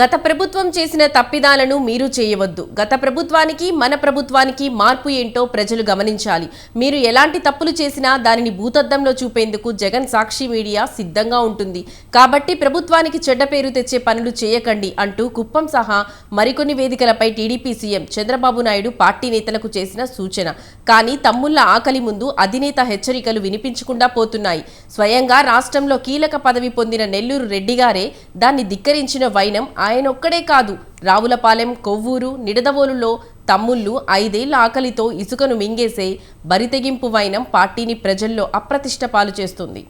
గత ప్రభుత్వం చేసిన తప్పిదాలను మీరు చేయవద్దు. గత ప్రభుత్వానికి మన ప్రభుత్వానికి మార్పు ఏంటో ప్రజలు గమనించాలి. మీరు ఎలాంటి తప్పులు చేసినా దానిని భూతద్దంలో చూపేందుకు జగన్ సాక్షి మీడియా సిద్ధంగా ఉంటుంది. కాబట్టి ప్రభుత్వానికి చెడ్డ పేరు తెచ్చే పనులు చేయకండి అంటూ కుప్పం సహా మరికొన్ని వేదికలపై టీడీపీ సీఎం చంద్రబాబు నాయుడు పార్టీ నేతలకు చేసిన సూచన. కానీ తమ్ముళ్ల ఆకలి ముందు అధినేత హెచ్చరికలు వినిపించకుండా పోతున్నాయి. స్వయంగా రాష్ట్రంలో కీలక పదవి పొందిన నెల్లూరు రెడ్డిగారే దాన్ని ధిక్కరించిన వైనం ఆయనొక్కడే కాదు. రావులపాలెం, కొవ్వూరు, నిడదవోలులో తమ్ముళ్లు 5 ఏళ్ల ఆకలితో ఇసుకను మింగేసే బరితెగింపు వైనం పార్టీని ప్రజల్లో అప్రతిష్ట పాలు చేస్తుంది.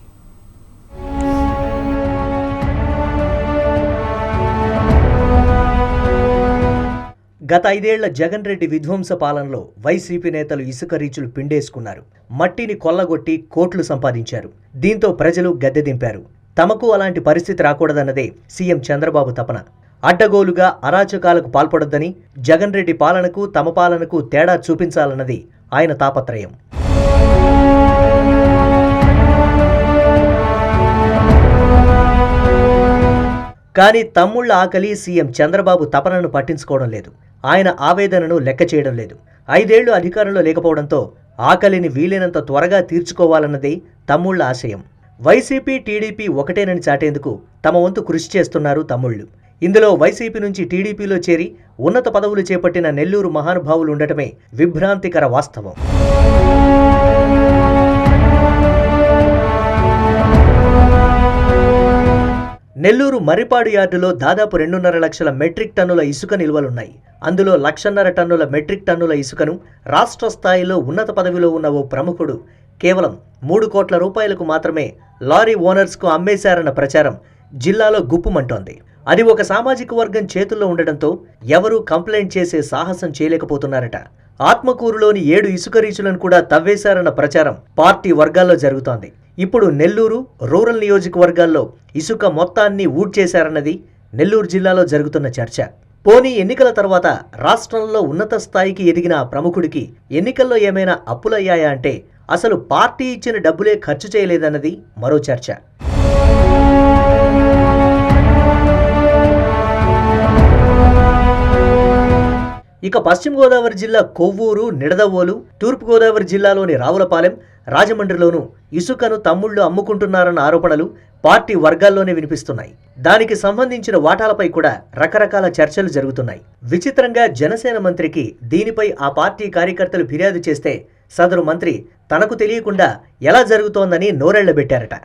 గత 5 ఏళ్ల జగన్ రెడ్డి విధ్వంస పాలనలో వైసీపీ నేతలు ఇసుక రీచులు పిండేసుకున్నారు. మట్టిని కొల్లగొట్టి కోట్లు సంపాదించారు. దీంతో ప్రజలు గద్దె దింపారు. తమకు అలాంటి పరిస్థితి రాకూడదన్నదే సీఎం చంద్రబాబు తపన. అడ్డగోలుగా అరాచకాలకు పాల్పడొద్దని, జగన్ రెడ్డి పాలనకు తమ పాలనకు తేడా చూపించాలన్నది ఆయన తాపత్రయం. కానీ తమ్ముళ్ల ఆకలి సీఎం చంద్రబాబు తపనను పట్టించుకోవడం లేదు. ఆయన ఆవేదనను లెక్క చేయడం లేదు. 5 ఏళ్లు అధికారంలో లేకపోవడంతో ఆకలిని వీలైనంత త్వరగా తీర్చుకోవాలన్నదే తమ్ముళ్ల ఆశయం. వైసీపీ, టీడీపీ ఒకటేనని చాటేందుకు తమ వంతు కృషి చేస్తున్నారు తమ్ముళ్లు. ఇందులో వైసీపీ నుంచి టీడీపీలో చేరి ఉన్నత పదవులు చేపట్టిన నెల్లూరు మహానుభావులు ఉండటమే విభ్రాంతికర వాస్తవం. నెల్లూరు మర్రిపాడు యార్డులో దాదాపు 2.5 లక్షల మెట్రిక్ టన్నుల ఇసుక నిల్వలున్నాయి. అందులో 1.5 టన్నుల మెట్రిక్ టన్నుల ఇసుకను రాష్ట్ర స్థాయిలో ఉన్నత పదవిలో ఉన్న ఓ ప్రముఖుడు కేవలం 3 కోట్ల రూపాయలకు మాత్రమే లారీ ఓనర్స్కు అమ్మేశారన్న ప్రచారం జిల్లాలో గుప్పుమంటోంది. అది ఒక సామాజిక వర్గం చేతుల్లో ఉండటంతో ఎవరూ కంప్లైంట్ చేసే సాహసం చేయలేకపోతున్నారట. ఆత్మకూరులోని 7 ఇసుక రీచులను కూడా తవ్వేశారన్న ప్రచారం పార్టీ వర్గాల్లో జరుగుతోంది. ఇప్పుడు నెల్లూరు రూరల్ నియోజకవర్గాల్లో ఇసుక మొత్తాన్ని ఊడ్చేశారన్నది నెల్లూరు జిల్లాలో జరుగుతున్న చర్చ. పోనీ ఎన్నికల తర్వాత రాష్ట్రంలో ఉన్నత స్థాయికి ఎదిగిన ఆ ప్రముఖుడికి ఎన్నికల్లో ఏమైనా అప్పులయ్యాయా అంటే అసలు పార్టీ ఇచ్చిన డబ్బులే ఖర్చు చేయలేదన్నది మరో చర్చ. ఇక పశ్చిమ గోదావరి జిల్లా కొవ్వూరు, నిడదవోలు, తూర్పు గోదావరి జిల్లాలోని రావులపాలెం, రాజమండ్రిలోనూ ఇసుకను తమ్ముళ్లు అమ్ముకుంటున్నారన్న ఆరోపణలు పార్టీ వర్గాల్లోనే వినిపిస్తున్నాయి. దానికి సంబంధించిన వాటాలపై కూడా రకరకాల చర్చలు జరుగుతున్నాయి. విచిత్రంగా జనసేన మంత్రికి దీనిపై ఆ పార్టీ కార్యకర్తలు ఫిర్యాదు చేస్తే సదరు మంత్రి తనకు తెలియకుండా ఎలా జరుగుతోందని నోరెళ్లబెట్టారట.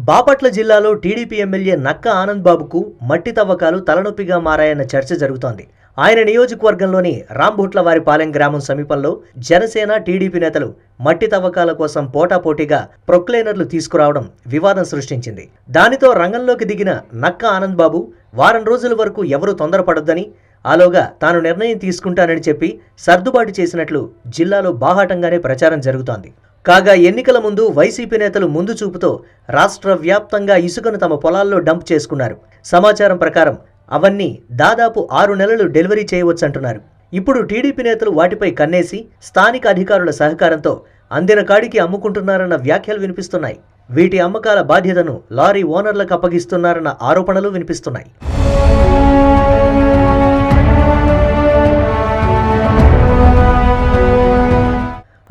బాపట్ల జిల్లాలో టీడీపీ ఎమ్మెల్యే నక్క ఆనంద్ బాబుకు మట్టి తవ్వకాలు తలనొప్పిగా మారాయన్న చర్చ జరుగుతోంది. ఆయన నియోజకవర్గంలోని రాంభుట్లవారిపాలెం గ్రామం సమీపంలో జనసేన, టీడీపీ నేతలు మట్టి తవ్వకాల కోసం పోటాపోటీగా ప్రొక్లైనర్లు తీసుకురావడం వివాదం సృష్టించింది. దానితో రంగంలోకి దిగిన నక్క ఆనంద్ బాబు వారం రోజుల వరకు ఎవరూ తొందరపడొద్దని, ఆలోగా తాను నిర్ణయం తీసుకుంటానని చెప్పి సర్దుబాటు చేసినట్లు జిల్లాలో బాహాటంగానే ప్రచారం జరుగుతోంది. కాగా ఎన్నికల ముందు వైసీపీ నేతలు ముందు చూపుతో రాష్ట్ర వ్యాప్తంగా ఇసుకను తమ పొలాల్లో డంప్ చేసుకున్నారు. సమాచారం ప్రకారం అవన్నీ దాదాపు 6 నెలలు డెలివరీ చేయవచ్చంటున్నారు. ఇప్పుడు టీడీపీ నేతలు వాటిపై కన్నేసి స్థానిక అధికారుల సహకారంతో అందిన కాడికి అమ్ముకుంటున్నారన్న వ్యాఖ్యలు వినిపిస్తున్నాయి. వీటి అమ్మకాల బాధ్యతను లారీ ఓనర్లకు అప్పగిస్తున్నారన్న ఆరోపణలు వినిపిస్తున్నాయి.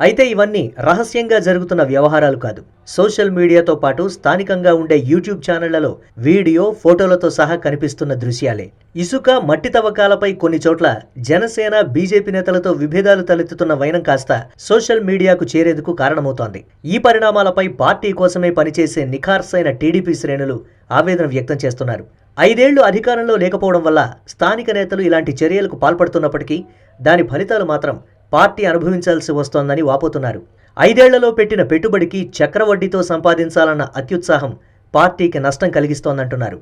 అయితే ఇవన్నీ రహస్యంగా జరుగుతున్న వ్యవహారాలు కాదు. సోషల్ మీడియాతో పాటు స్థానికంగా ఉండే యూట్యూబ్ ఛానళ్లలో వీడియో, ఫోటోలతో సహా కనిపిస్తున్న దృశ్యాలే. ఇసుక, మట్టి తవ్వకాలపై కొన్ని చోట్ల జనసేన, బీజేపీ నేతలతో విభేదాలు తలెత్తుతున్న వైనం కాస్త సోషల్ మీడియాకు చేరేందుకు కారణమవుతోంది. ఈ పరిణామాలపై పార్టీ కోసమే పనిచేసే నిఖార్సైన టీడీపీ శ్రేణులు ఆవేదన వ్యక్తం చేస్తున్నారు. 5 ఏళ్లు అధికారంలో లేకపోవడం వల్ల స్థానిక నేతలు ఇలాంటి చర్యలకు పాల్పడుతున్నప్పటికీ దాని ఫలితాలు మాత్రం పార్టీ అనుభవించాల్సి వస్తోందని వాపోతున్నారు. 5 ఏళ్లలో పెట్టిన పెట్టుబడికి చక్రవడ్డీతో సంపాదించాలన్న అత్యుత్సాహం పార్టీకి నష్టం కలిగిస్తోందంటున్నారు.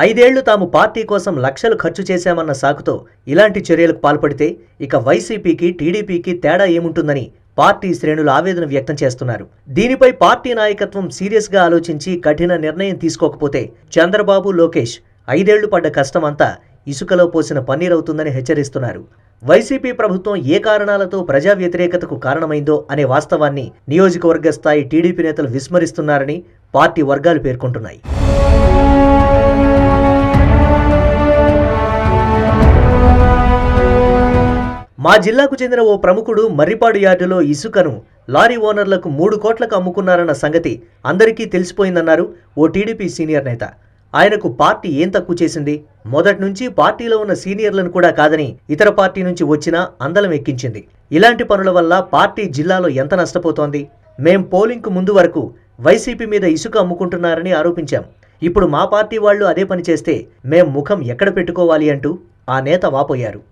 5 ఏళ్లు తాము పార్టీ కోసం లక్షలు ఖర్చు చేశామన్న సాకుతో ఇలాంటి చర్యలకు పాల్పడితే ఇక వైసీపీకి, టీడీపీకి తేడా ఏముంటుందని పార్టీ శ్రేణులు ఆవేదన వ్యక్తం చేస్తున్నారు. దీనిపై పార్టీ నాయకత్వం సీరియస్ గా ఆలోచించి కఠిన నిర్ణయం తీసుకోకపోతే చంద్రబాబు, లోకేష్ 5 ఏళ్లు పడ్డ కష్టమంతా ఇసుకలో పోసిన పన్నీరవుతుందని హెచ్చరిస్తున్నారు. వైసీపీ ప్రభుత్వం ఏ కారణాలతో ప్రజా వ్యతిరేకతకు కారణమైందో అనే వాస్తవాన్ని నియోజకవర్గ స్థాయి టీడీపీ నేతలు విస్మరిస్తున్నారని పార్టీ వర్గాలు పేర్కొంటున్నాయి. మా జిల్లాకు చెందిన ఓ ప్రముఖుడు మర్రిపాడు యార్డులో ఇసుకను లారీ ఓనర్లకు 3 కోట్లకు అమ్ముకున్నారన్న సంగతి అందరికీ తెలిసిపోయిందన్నారు ఓ టీడీపీ సీనియర్ నేత. ఆయనకు పార్టీ ఏం తక్కువ చేసింది? మొదటి నుంచి పార్టీలో ఉన్న సీనియర్లను కూడా కాదని ఇతర పార్టీ నుంచి వచ్చినా అందలం ఎక్కించింది. ఇలాంటి పనుల వల్ల పార్టీ జిల్లాలో ఎంత నష్టపోతోంది? మేం పోలింగ్కు ముందు వరకు వైసీపీ మీద ఇసుక అమ్ముకుంటున్నారని ఆరోపించాం. ఇప్పుడు మా పార్టీ వాళ్ళు అదే పని చేస్తే మేం ముఖం ఎక్కడ పెట్టుకోవాలి అంటూ ఆ నేత వాపోయారు.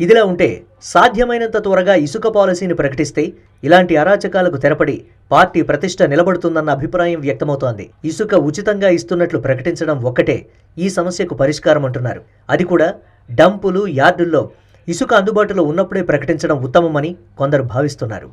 ఇదిలా ఉంటే సాధ్యమైనంత త్వరగా ఇసుక పాలసీని ప్రకటిస్తే ఇలాంటి అరాచకాలకు తెరపడి పార్టీ ప్రతిష్ట నిలబడుతుందన్న అభిప్రాయం వ్యక్తమవుతోంది. ఇసుక ఉచితంగా ఇస్తున్నట్లు ప్రకటించడం ఒక్కటే ఈ సమస్యకు పరిష్కారం అంటున్నారు. అది కూడా డంపులు, యార్డుల్లో ఇసుక అందుబాటులో ఉన్నప్పుడే ప్రకటించడం ఉత్తమమని కొందరు భావిస్తున్నారు.